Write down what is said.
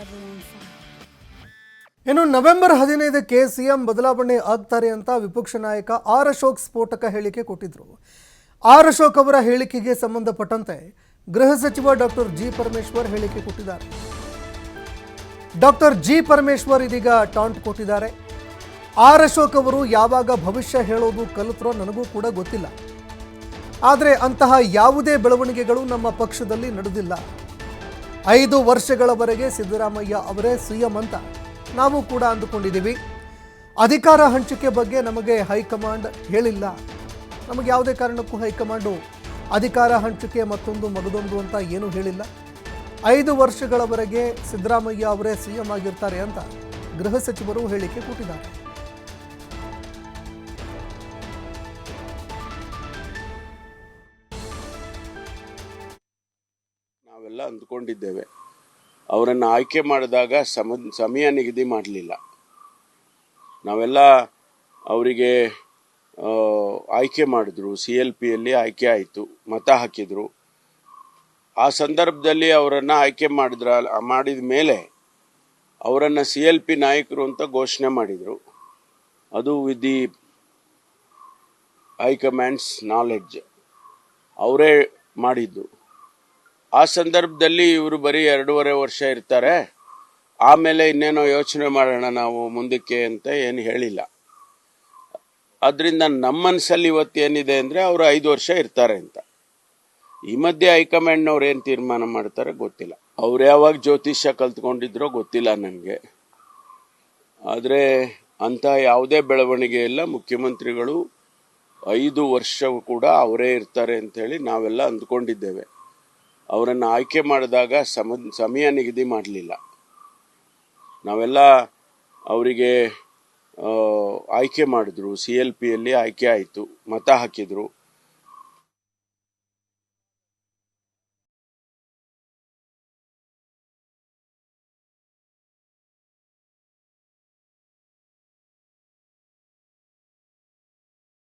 everyone fine. ಇನ್ನು November 15ಕ್ಕೆ CM ಬದಲಾವಣೆ ಆಗ್ತಾರೆ ಅಂತ ವಿಪಕ್ಷ ನಾಯಕ ಆರ್ ಅಶೋಕ್ ಸ್ಫೋಟಕ ಹೇಳಿಕೆ ಕೊಟ್ಟಿದ್ರು. ಆರ್ ಅಶೋಕ್ ಅವರ ಹೇಳಿಕೆಗೆ ಸಂಬಂಧಪಟ್ಟಂತೆ ಗೃಹ ಸಚಿವ ಡಾಕ್ಟರ್ ಜಿ ಪರಮೇಶ್ವರ್ ಹೇಳಿಕೆ ಕೊಟ್ಟಿದ್ದಾರೆ. ಡಾಕ್ಟರ್ ಜಿ ಪರಮೇಶ್ವರ್ ಇದೀಗ ಟಾಂಟ್ ಕೊಟ್ಟಿದ್ದಾರೆ. ಆರ್ ಅಶೋಕ್ ಅವರು ಯಾವಾಗ ಭವಿಷ್ಯ ಹೇಳೋದು ಕಲಿತರೋ ನನಗೂ ಕೂಡ ಗೊತ್ತಿಲ್ಲ. ಆದರೆ ಅಂತಹ ಯಾವುದೇ ಬೆಳವಣಿಗೆಗಳು ನಮ್ಮ ಪಕ್ಷದಲ್ಲಿ ನಡೆದಿಲ್ಲ. 5 ವರ್ಷಗಳವರೆಗೆ ಸಿದ್ದರಾಮಯ್ಯ ಅವರೇ ಸಿಎಂ ಅಂತ ನಾವು ಕೂಡ ಅಂದುಕೊಂಡಿದ್ದೀವಿ. ಅಧಿಕಾರ ಹಂಚಿಕೆ ಬಗ್ಗೆ ನಮಗೆ ಹೈಕಮಾಂಡ್ ಹೇಳಿಲ್ಲ. ನಮಗೆ ಯಾವುದೇ ಕಾರಣಕ್ಕೂ ಹೈಕಮಾಂಡು ಅಧಿಕಾರ ಹಂಚಿಕೆ ಮತ್ತೊಂದು ಮಗದೊಂದು ಅಂತ ಏನೂ ಹೇಳಿಲ್ಲ. 5 ವರ್ಷಗಳವರೆಗೆ ಸಿದ್ದರಾಮಯ್ಯ ಅವರೇ ಸಿಎಂ ಆಗಿರ್ತಾರೆ ಅಂತ ಗೃಹ ಸಚಿವರು ಹೇಳಿಕೆ ಕೊಟ್ಟಿದ್ದಾರೆ. ನಾವೆಲ್ಲ ಅಂದ್ಕೊಂಡಿದ್ದೇವೆ. ಅವರನ್ನು ಆಯ್ಕೆ ಮಾಡಿದಾಗ ಸಮಯ ನಿಗದಿ ಮಾಡಲಿಲ್ಲ. ನಾವೆಲ್ಲ ಅವರಿಗೆ ಆಯ್ಕೆ ಮಾಡಿದ್ರು, CLPಯಲ್ಲಿ ಆಯ್ಕೆ ಆಯಿತು, ಮತ ಹಾಕಿದ್ರು. ಆ ಸಂದರ್ಭದಲ್ಲಿ ಅವರನ್ನು ಆಯ್ಕೆ ಮಾಡಿದ ಮೇಲೆ ಅವರನ್ನು CLP ನಾಯಕರು ಅಂತ ಘೋಷಣೆ ಮಾಡಿದರು. ಅದು ವಿತ್ ದಿ ಹೈಕಮಾಂಡ್ಸ್ ನಾಲೆಡ್ಜ್ ಅವರೇ ಮಾಡಿದ್ದು. ಆ ಸಂದರ್ಭದಲ್ಲಿ ಇವರು ಬರೀ 2.5 ವರ್ಷ ಇರ್ತಾರೆ, ಆಮೇಲೆ ಇನ್ನೇನೋ ಯೋಚನೆ ಮಾಡೋಣ ನಾವು ಮುಂದಕ್ಕೆ ಅಂತ ಏನು ಹೇಳಿಲ್ಲ. ಅದರಿಂದ ನಮ್ಮ ಮನಸ್ಸಲ್ಲಿ ಇವತ್ತೇನಿದೆ ಅಂದರೆ ಅವರು 5 ವರ್ಷ ಇರ್ತಾರೆ ಅಂತ. ಈ ಮಧ್ಯೆ ಹೈಕಮಾಂಡ್ನವ್ರು ಏನು ತೀರ್ಮಾನ ಮಾಡ್ತಾರೆ ಗೊತ್ತಿಲ್ಲ. ಅವ್ರು ಯಾವಾಗ ಜ್ಯೋತಿಷ್ಯ ಕಲ್ತ್ಕೊಂಡಿದ್ರೋ ಗೊತ್ತಿಲ್ಲ ನನಗೆ. ಆದರೆ ಅಂಥ ಯಾವುದೇ ಬೆಳವಣಿಗೆ ಇಲ್ಲ. ಮುಖ್ಯಮಂತ್ರಿಗಳು 5 ವರ್ಷ ಕೂಡ ಅವರೇ ಇರ್ತಾರೆ ಅಂಥೇಳಿ ನಾವೆಲ್ಲ ಅಂದ್ಕೊಂಡಿದ್ದೇವೆ. ಅವರನ್ನು ಆಯ್ಕೆ ಮಾಡಿದಾಗ ಸಮಯ ನಿಗದಿ ಮಾಡಲಿಲ್ಲ. ನಾವೆಲ್ಲ ಅವರಿಗೆ ಆಯ್ಕೆ ಮಾಡಿದ್ರು, CLPಯಲ್ಲಿ ಆಯ್ಕೆ ಆಯಿತು, ಮತ ಹಾಕಿದ್ರು.